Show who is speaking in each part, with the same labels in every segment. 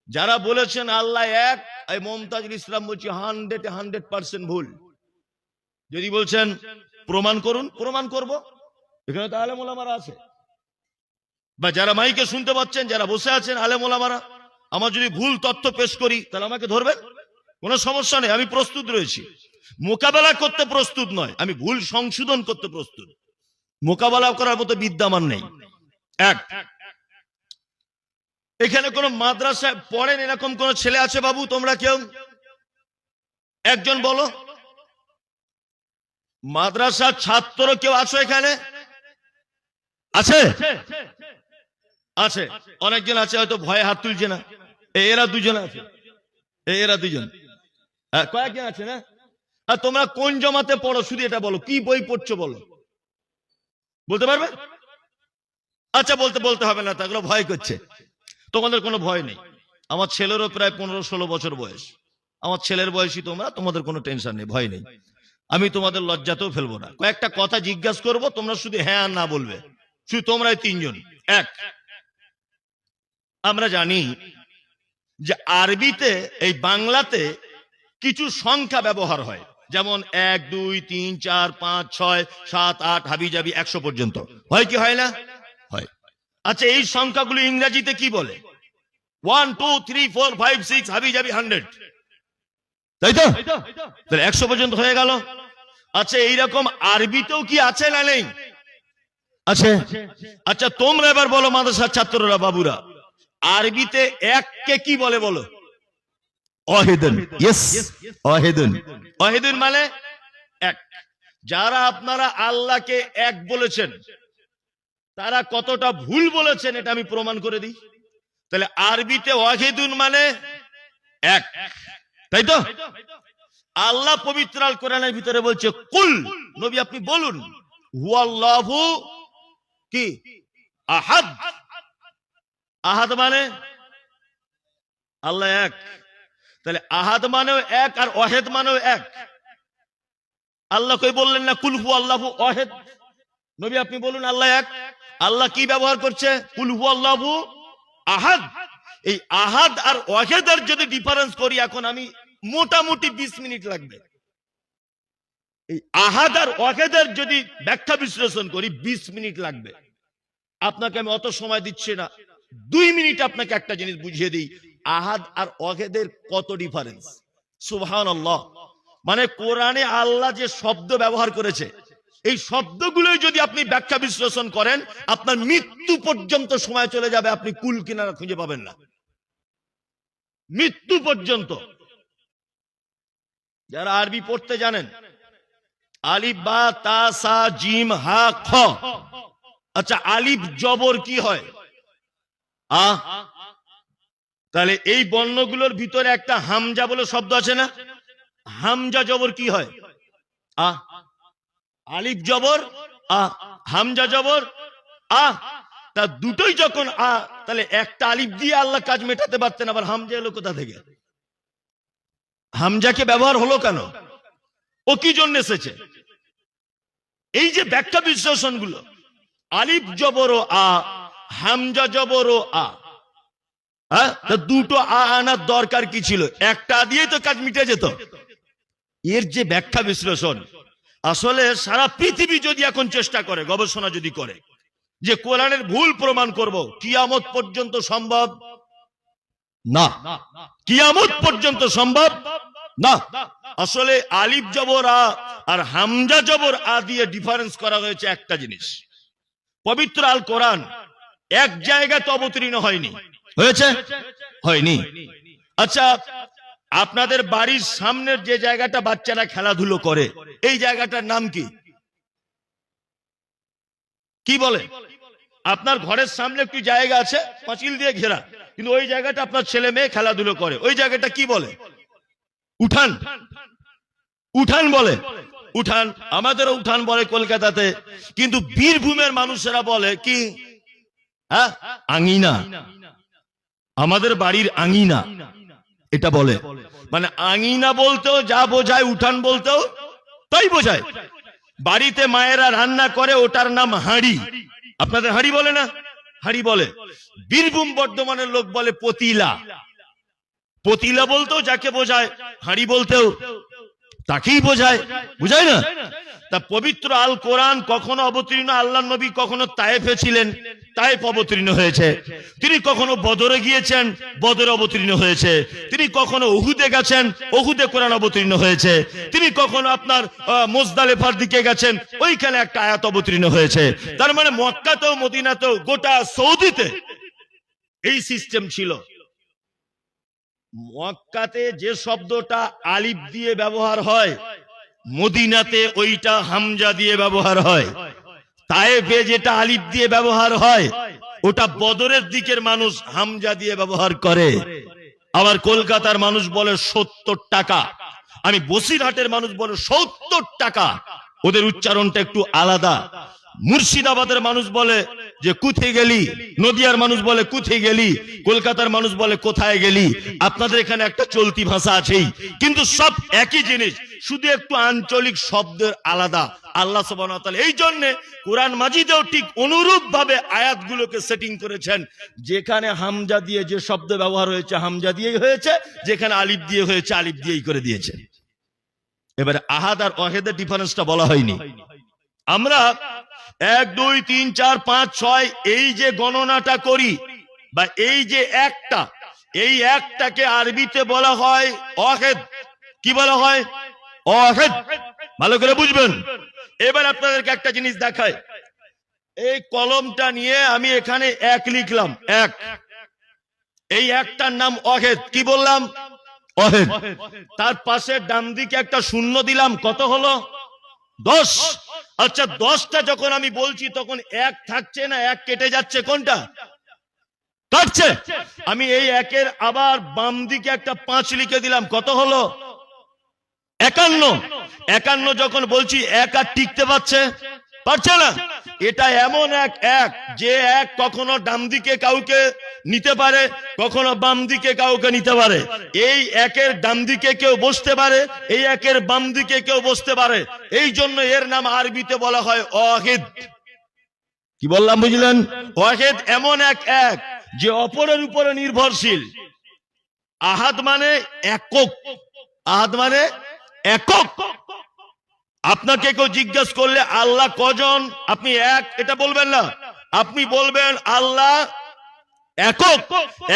Speaker 1: যারা বলেছেন আল্লাহ এক, এই মমতাজুল ইসলাম বলছি 100% ভুল। যদি বলছেন প্রমাণ করুন, প্রমাণ করব। এখানে তো আলেম ওলামারা আছে, বা যারা মাইকে শুনতে পাচ্ছেন, যারা বসে আছেন আলেম ওলামারা, আমার যদি ভুল তথ্য পেশ করি তাহলে আমাকে ধরবেন, কোনো সমস্যা নেই, আমি প্রস্তুত রয়েছি। মোকাবেলা করতে প্রস্তুত নয়, আমি ভুল সংশোধন করতে প্রস্তুত। মোকাবেলা করার মতো বিদ্যমান নেই। এক, এখানে কোন মাদ্রাসায় পড়েন এরকম কোন ছেলে আছে বাবু? তোমরা কেউ একজন বলো। মাদ্রাসার ছাত্র কেউ আছো এখানে? আছে? আছে, অনেকজন আছে, হয়তো ভয়ে হাত তুলছে না। এরা দুজন আছে, এরা দুজন, কয়েকজন আছে না? আর তোমরা কোন জমাতে পড়ো শুধু এটা বলো, কি বই পড়ছো বলো, বলতে পারবে? আচ্ছা, বলতে হবে না, তাগুলো ভয় করছে। তোমাদের কোনো ভয় নেই, আমার ছেলেরও প্রায় 15-16 বছর বয়স, আমার ছেলের বয়সী তোমরা, তোমাদের কোনো টেনশন নেই, ভয় নেই। আমি তোমাদের লজ্জাতেও ফেলবো না, কয়েকটা কথা জিজ্ঞাসা করবো, তোমরা শুধু হ্যাঁ আর না বলবে, শুধু তোমরাই তিনজন। এক, আমরা জানি যে আরবিতে, এই বাংলাতে কিছু সংখ্যা ব্যবহার হয়, যেমন 1, 2, 3, 4, 5, 6, 7, 8 হাবিজাবি 100 পর্যন্ত হয় কি হয় না? হয়। আচ্ছা, এই সংখ্যাগুলো ইংরেজিতে কি বলে? 1, 2, 3, 4, 5, 6 হাবিজাবি 100, তাই তো? তাহলে 100 পর্যন্ত হয়ে গেল। আচ্ছা, এইরকম আরবিতেও কি আছে না নেই? আছে। আচ্ছা, তোমরা এবার বলো মাদ্রাসার ছাত্ররা, বাবুরা, আরবিতে এককে কি বলে বলো? ওয়াহিদুন। ইয়েস, ওয়াহিদুন। ওয়াহিদুন মানে এক। যারা আপনারা আল্লাহকে এক বলেছেন, তারা কতটা ভুল বলেছেন এটা আমি প্রমাণ করে দিই। তাহলে আরবিতে ওয়াহিদুন মানে এক, তাই তো? আল্লাহ পবিত্র আল কোরআনের ভিতরে বলছে, কুল, নবী আপনি বলুন, হুয়াল্লাহু কি? আহাদ। আহাদ মানে আল্লাহ এক। তাহলে আহাদ মানেও এক, আর ওয়াহিদ মানেও এক। আল্লাহ কই বললেন না কুল হুয়াল্লাহু ওয়াহিদ? নবী আপনি বলুন আল্লাহ এক। আল্লাহ কি ব্যবহার করছে? কুল হুয়াল্লাহু আহাদ। এই আহাদ আর ওয়াহিদের যদি ডিফারেন্স করি, এখন আমি মোটামুটি 20 মিনিট লাগবে। এই আহাদ আর ওয়াহিদের যদি ব্যাখ্যা বিশ্লেষণ করি 20 মিনিট লাগবে। আপনাকে আমি অত সময় দিচ্ছি না, 2 মিনিট আপনাকে একটা জিনিস বুঝিয়ে দিই, আহাদ আর ওয়াহিদের কত ডিফারেন্স। সুবহানাল্লাহ। মানে কোরআনে আল্লাহ যে শব্দ ব্যবহার করেছে, এই শব্দগুলোই যদি আপনি ব্যাখ্যা বিশ্লেষণ করেন, আপনার মৃত্যু পর্যন্ত সময় চলে যাবে, আপনি কুল কিনারা খুঁজে পাবেন না, মৃত্যু পর্যন্ত। যারা আরবি পড়তে জানেন, আলিফ বা তা সা জিম হা খ। আচ্ছা, আলিফ জবর কি হয়? আ। তাহলে এই বর্ণগুলোর ভিতরে একটা হামজা বলে শব্দ আছে না? হামজা জবর কি হয়? আ। আলিফ জবর আ, হামজা জবর আ। তা দুটোই যখন আ, তাহলে একটা আলিফ দিয়ে আল্লাহ কাজ মেটাতে পারতেন, আবার হামজা এলো কোথা থেকে? হামজাকে ব্যবহার হলো কেন? ও কি জন্য এসেছে? এই যে ব্যাখ্যা বিশ্লেষণ গুলো, আলিফ জবর আ, হামজা জবর আ, দুটো আ আনার দরকার কি ছিল? একটা দিয়ে তো কাজ মিটে যেত। এর যে ব্যাখ্যা বিশ্লেষণ, আসলে সারা পৃথিবী যদি এখন চেষ্টা করে, গবেষণা যদি করে, যে কোরআনের ভুল প্রমাণ করব, কিয়ামত পর্যন্ত সম্ভব না। কিয়ামত পর্যন্ত সম্ভব না। আসলে আলিফ জবর আ আর হামজা জবর আ দিয়ে ডিফারেন্স করা হয়েছে একটা জিনিস। পবিত্র আল কোরআন এক জায়গাতে অবতীর্ণ হয়নি, হয়েছে? হয়নি। আচ্ছা, আপনাদের বাড়ির সামনের যে জায়গাটা বাচ্চারা খেলাধুলো করে, এই জায়গাটার নাম কি? কি বলে? আপনার ঘরের সামনে একটু জায়গা আছে, পাঁচিল দিয়ে ঘেরা, কিন্তু ওই জায়গাটা আপনার ছেলে মেয়ে খেলাধুলো করে, ওই জায়গাটা কি বলে? উঠান। উঠান বলে। উঠান, আমাদেরও উঠান বলে কলকাতাতে, কিন্তু বীরভূমের মানুষেরা বলে কি? হ্যাঁ, আঙিনা। আমাদের বাড়ির আঙিনা এটা বলে। মানে আঙিনা বলতেও যা বোঝায়, উঠান বলতেও তাই বোঝায়। বাড়িতে মায়েরা রান্না করে, ওটার নাম হাঁড়ি। আপনাদের হাঁড়ি বলে না? হাঁড়ি বলে। বীরভূম বর্ধমানের লোক বলে পতিলা। পতিলা বলতেও যাকে বোঝায়, হাঁড়ি বলতেও তাকেই বোঝায়, বুঝায় না? তা পবিত্র আল কোরআন কখনো অবতীর্ণ, আল্লাহ নবী কখনো তায়েফে ছিলেন, তায়েফ অবতীর্ণ হয়েছে। তিনি কখনো বদরে গিয়েছেন, বদরে অবতীর্ণ হয়েছে। তিনি কখনো উহুদে গেছেন, উহুদে কোরআন অবতীর্ণ হয়েছে। তিনি কখনো আপনার মুজদালিফার দিকে গেছেন, ওইখানে একটা আয়াত অবতীর্ণ হয়েছে। তার মানে মক্কাতেও মদিনাতেও গোটা সৌদিতে এই সিস্টেম ছিল। মক্কাতে যে শব্দটা আলিফ দিয়ে ব্যবহার হয়, মদিনাতে ওইটা হামজা দিয়ে ব্যবহার হয়। তায়েফে যেটা আলিফ দিয়ে ব্যবহার হয়, ওটা বদরের দিকের মানুষ হামজা দিয়ে ব্যবহার করে। আবার কলকাতার মানুষ বলে 70 টাকা, আমি বসিরহাটের মানুষ বলে 70 টাকা, ওদের উচ্চারণটা একটু আলাদা। মুর্শিদাবাদের মানুষ বলে যে কোথায় গেলি, নদিয়ার মানুষ বলে কোথায় গেলি, কলকাতার মানুষ বলে কোথায় গেলি। আপনাদের এখানে একটা চলতি ভাষা আছেই, কিন্তু সব একই জিনিস, শুধু একটু আঞ্চলিক শব্দের আলাদা। আল্লাহ সুবহানাহু ওয়া তাআলা এই জন্য কোরআন মাজিদেও ঠিক অনুরূপ ভাবে আয়াতগুলোকে সেটিং করেছেন। যেখানে হামজা দিয়ে যে শব্দ ব্যবহার হয়েছে, হামজা দিয়েই হয়েছে, যেখানে আলিফ দিয়ে হয়েছে, আলিফ দিয়েই করে দিয়েছে। এবারে আহাদ আর ওয়াহিদের ডিফারেন্সটা বলা হয়নি। আমরা 1 2 3 4 5 6 এই যে গণনাটা করি, বা এই যে একটা, এই একটাকে আরবিতে বলা হয় ওয়াহিদ। কি বলা হয়? ওয়াহিদ। ভালো করে বুঝবেন। এবার আপনাদেরকে একটা জিনিস দেখায়। এই কলমটা নিয়ে আমি এখানে 1 লিখলাম, 1। এই একটার নাম ওয়াহিদ। কি বললাম? ওয়াহিদ। তার পাশে ডান দিকে একটা শূন্য দিলাম, কত হলো? 10। আচ্ছা, 10টা যখন আমি বলছি তখন 1 থাকছে না 1 কেটে যাচ্ছে? কোনটা কাটছে? আমি এই 1-এর আবার বাম দিকে একটা 5 লিখে দিলাম, কত হলো? 51। 51 যখন বলছি 1 আর টিকতে পারছে না। এটা এমন এক যে এক কখনো ডান দিকে কাউকে নিতে পারে, কখনো বাম দিকে কাউকে নিতে পারে। এই 1-এর ডান দিকে কেউ বসতে পারে, এই 1-এর বাম দিকে কেউ বসতে পারে। এই জন্য এর নাম আরবিতে বলা হয় ওয়াহিদ। কি বললাম বুঝলেন? ওয়াহিদ এমন এক যে অপরের উপরে নির্ভরশীল। আহাদ মানে একক। আহাদ মানে একক। আপনাকে কেউ জিজ্ঞেস করলে আল্লাহ কজন, আপনি 1 এটা বলবেন না, আপনি বলবেন আল্লাহ একক।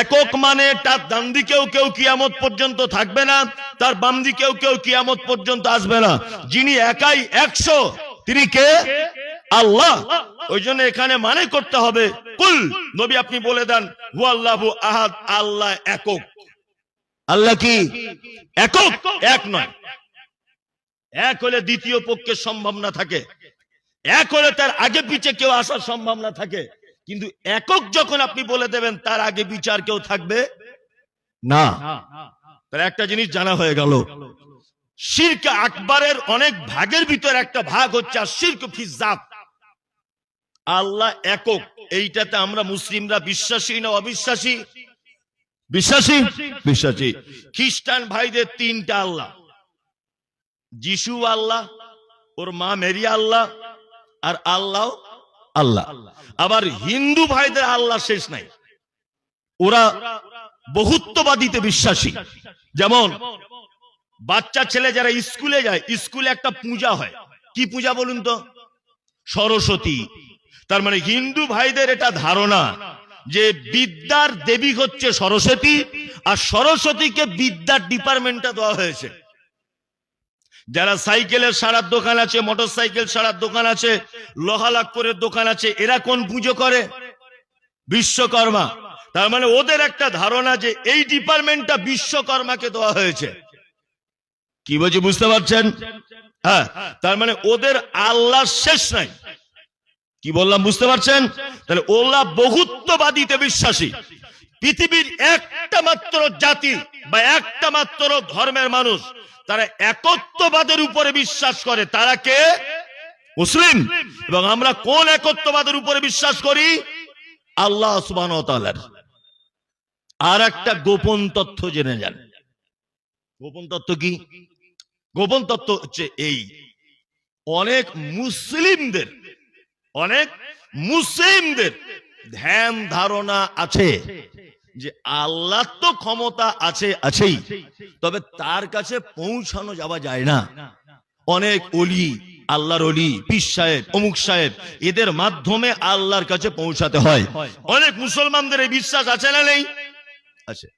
Speaker 1: একক মানে তার ডান দিকেও কেউ কিয়ামত পর্যন্ত থাকবে না, তার বাম দিকেও কেউ কিয়ামত পর্যন্ত আসবে না। যিনি একাই 100, তিনি কে? আল্লাহ। ওই জন্য এখানে মানে করতে হবে কুল, নবী আপনি বলে দেন হুয়াল্লাহু আহাদ, আল্লাহ একক। আল্লাহ কি একক? এক নয়। এক হলে দ্বিতীয় পক্ষের সম্ভাবনা থাকে, এক হলে তার আগে পিছে কেউ আসার সম্ভাবনা থাকে, কিন্তু একক যখন আপনি বলে দেবেন তার আগে বিচার কেউ থাকবে না। তার একটা জিনিস জানা হয়ে গেল, শিরক আকবরের অনেক ভাগের ভিতর একটা ভাগ হচ্ছে শিরক ফি যাত। আল্লাহ একক, এইটাতে আমরা মুসলিমরা বিশ্বাসী না অবিশ্বাসী? বিশ্বাসী। বিশ্বাসী। খ্রিস্টান ভাইদের 3টা আল্লাহ, যিশু আল্লাহ, ওর মা মেরি আল্লাহ, আর আল্লাহ আল্লাহ। আবার হিন্দু ভাইদের আল্লাহ শেষ নাই, ওরা বহুত্ববাদীতে বিশ্বাসী। যেমন বাচ্চা ছেলে যারা স্কুলে যায়, স্কুলে একটা পূজা হয়, কি পূজা বলুন তো? সরস্বতী। তার মানে হিন্দু ভাইদের এটা ধারণা যে বিদ্যার দেবী হচ্ছে সরস্বতী, আর সরস্বতীকে বিদ্যার ডিপার্টমেন্টটা দেওয়া হয়েছে। যারা সাইকেলের সারার দোকান আছে, মোটর সাইকেল সারার দোকান আছে, লোহা লাক্করের দোকান আছে, এরা কোন পুজো করে? বিশ্বকর্মা। তার মানে ওদের একটা ধারণা যে এই ডিপার্টমেন্টটা বিশ্বকর্মাকে দেওয়া হয়েছে। কি বলছি বুঝতে পারছেন? হ্যাঁ, তার মানে ওদের আল্লাহ শেষ নাই। কি বললাম বুঝতে পারছেন? তাহলে ওরা বহুত্ববাদীতে বিশ্বাসী। পৃথিবীর একটা মাত্র জাতি বা একটা মাত্র ধর্মের মানুষ তারা একত্ববাদের উপরে বিশ্বাস করে, তারা কে? মুসলিম। এবং আমরা কোন একত্ববাদের উপরে বিশ্বাস করি? আল্লাহ সুবহানাহু ওয়া তাআলার। আর একটা গোপন তথ্য জেনে যান। গোপন তথ্য কি? গোপন তথ্য হচ্ছে এই, অনেক মুসলিমদের ধ্যান ধারণা আছে যে আল্লাহ তো ক্ষমতা আছেই, তবে তার কাছে পৌঁছানো যাওয়া যায় না। অনেক ওলি, আল্লাহর ওলি, পীর সাহেব, অমুক সাহেব, এদের মাধ্যমে আল্লাহর কাছে পৌঁছাতে হয়। অনেক মুসলমানদের এই বিশ্বাস আছে না নেই? আছে।